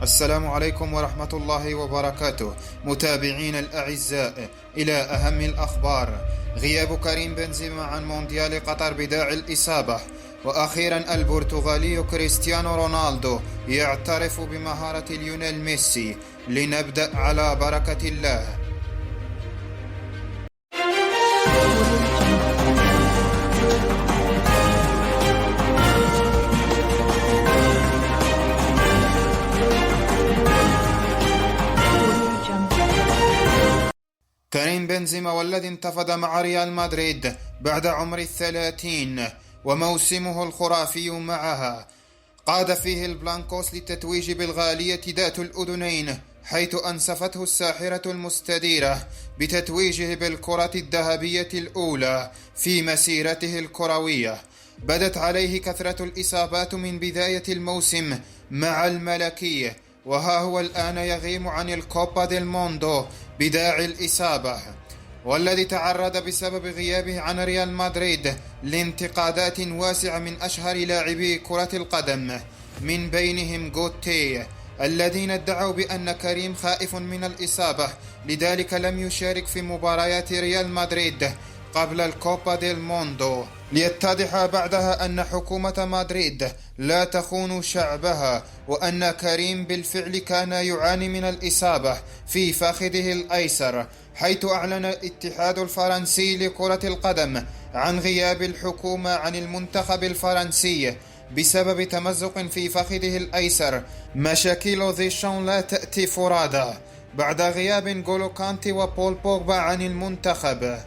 السلام عليكم ورحمة الله وبركاته. متابعين الأعزاء، إلى أهم الأخبار. غياب كريم بنزيما عن مونديال قطر بداعي الإصابة. وأخيرا البرتغالي كريستيانو رونالدو يعترف بمهارة ليونيل ميسي. لنبدأ على بركة الله. كريم بنزيما والذي انتفض مع ريال مدريد بعد عمر 30 وموسمه الخرافي معها، قاد فيه البلانكوس للتتويج بالغالية ذات الأذنين، حيث أنسفته الساحرة المستديرة بتتويجه بالكرة الذهبية الأولى في مسيرته الكروية. بدت عليه كثرة الإصابات من بداية الموسم مع الملكي، وها هو الآن يغيم عن الكوبا ديل موندو بداعي الإصابة، والذي تعرض بسبب غيابه عن ريال مدريد لانتقادات واسعة من أشهر لاعبي كرة القدم، من بينهم غوتي، الذين ادعوا بأن كريم خائف من الإصابة، لذلك لم يشارك في مباريات ريال مدريد قبل الكوبا ديل موندو، ليتضح بعدها أن حكومة مدريد لا تخون شعبها، وأن كريم بالفعل كان يعاني من الإصابة في فخذه الأيسر، حيث أعلن الاتحاد الفرنسي لكرة القدم عن غياب الحكومة عن المنتخب الفرنسي بسبب تمزق في فخذه الأيسر. مشاكل ديشان لا تأتي فرادى بعد غياب نغولو كانتي وبول بوغبا عن المنتخب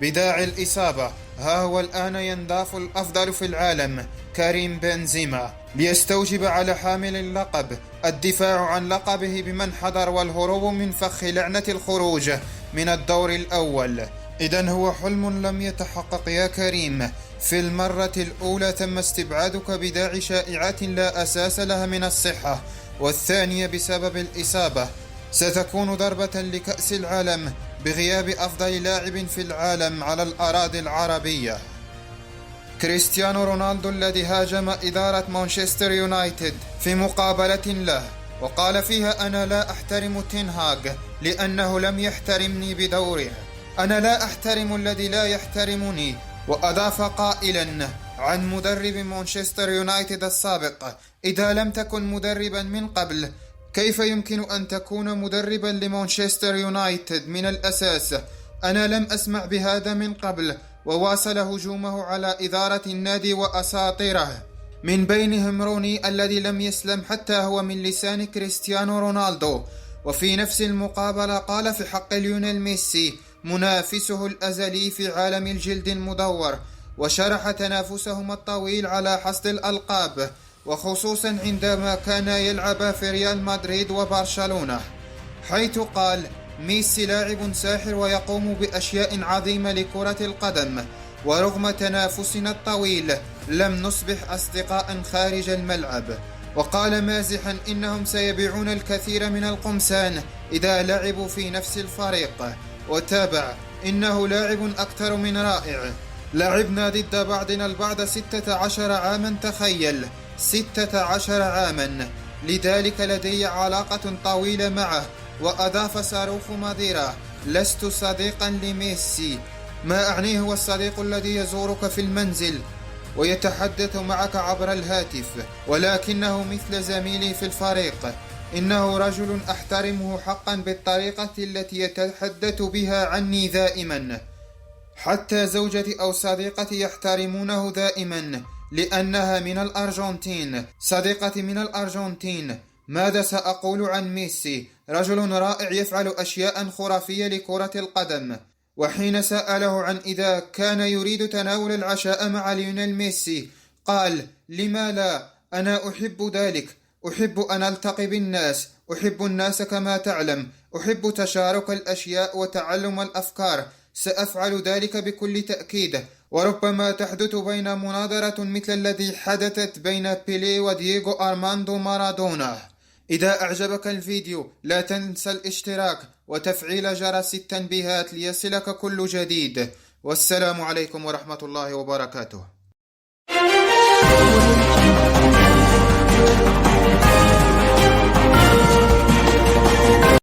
بداعي الإصابة. ها هو الآن ينضاف الأفضل في العالم كريم بنزيما ليستوجب على حامل اللقب الدفاع عن لقبه بمن حضر والهروب من فخ لعنة الخروج من الدور الأول. إذن هو حلم لم يتحقق يا كريم. في المرة الأولى تم استبعادك بداعي شائعات لا أساس لها من الصحة، والثانية بسبب الإصابة. ستكون ضربة لكأس العالم بغياب أفضل لاعب في العالم على الأراضي العربية. كريستيانو رونالدو الذي هاجم إدارة مانشستر يونايتد في مقابلة له وقال فيها: أنا لا أحترم تنهاغ لأنه لم يحترمني بدوره، أنا لا أحترم الذي لا يحترمني. وأضاف قائلا عن مدرب مانشستر يونايتد السابق: إذا لم تكن مدربا من قبل، كيف يمكن أن تكون مدربا لمانشستر يونايتد من الأساس؟ أنا لم أسمع بهذا من قبل. وواصل هجومه على إدارة النادي وأساطيره، من بينهم روني الذي لم يسلم حتى هو من لسان كريستيانو رونالدو. وفي نفس المقابلة قال في حق ليونيل ميسي منافسه الأزلي في عالم الجلد المدور، وشرح تنافسهما الطويل على حصد الألقاب، وخصوصا عندما كان يلعب في ريال مدريد وبرشلونة، حيث قال: ميسي لاعب ساحر ويقوم بأشياء عظيمة لكرة القدم، ورغم تنافسنا الطويل لم نصبح أصدقاء خارج الملعب. وقال مازحا إنهم سيبيعون الكثير من القمصان إذا لعبوا في نفس الفريق. وتابع: إنه لاعب أكثر من رائع، لعبنا ضد بعضنا البعض 16 عاما، تخيل 16 عاما، لذلك لدي علاقة طويلة معه. وأضاف صاروخ ماديرا: لست صديقا لميسي، ما أعنيه هو الصديق الذي يزورك في المنزل ويتحدث معك عبر الهاتف، ولكنه مثل زميلي في الفريق، إنه رجل أحترمه حقا بالطريقة التي يتحدث بها عني دائما، حتى زوجتي أو صديقتي يحترمونه دائما لأنها من الأرجنتين، صديقتي من الأرجنتين. ماذا سأقول عن ميسي؟ رجل رائع يفعل أشياء خرافية لكرة القدم. وحين سأله عن إذا كان يريد تناول العشاء مع ليونيل ميسي، قال: لما لا، أنا أحب ذلك، أحب أن ألتقي بالناس، أحب الناس كما تعلم، أحب تشارك الأشياء وتعلم الأفكار، سأفعل ذلك بكل تأكيد. وربما تحدث بين مناظرة مثل الذي حدثت بين بيليه ودييغو أرماندو مارادونا. إذا أعجبك الفيديو لا تنسى الاشتراك وتفعيل جرس التنبيهات ليصلك كل جديد. والسلام عليكم ورحمة الله وبركاته.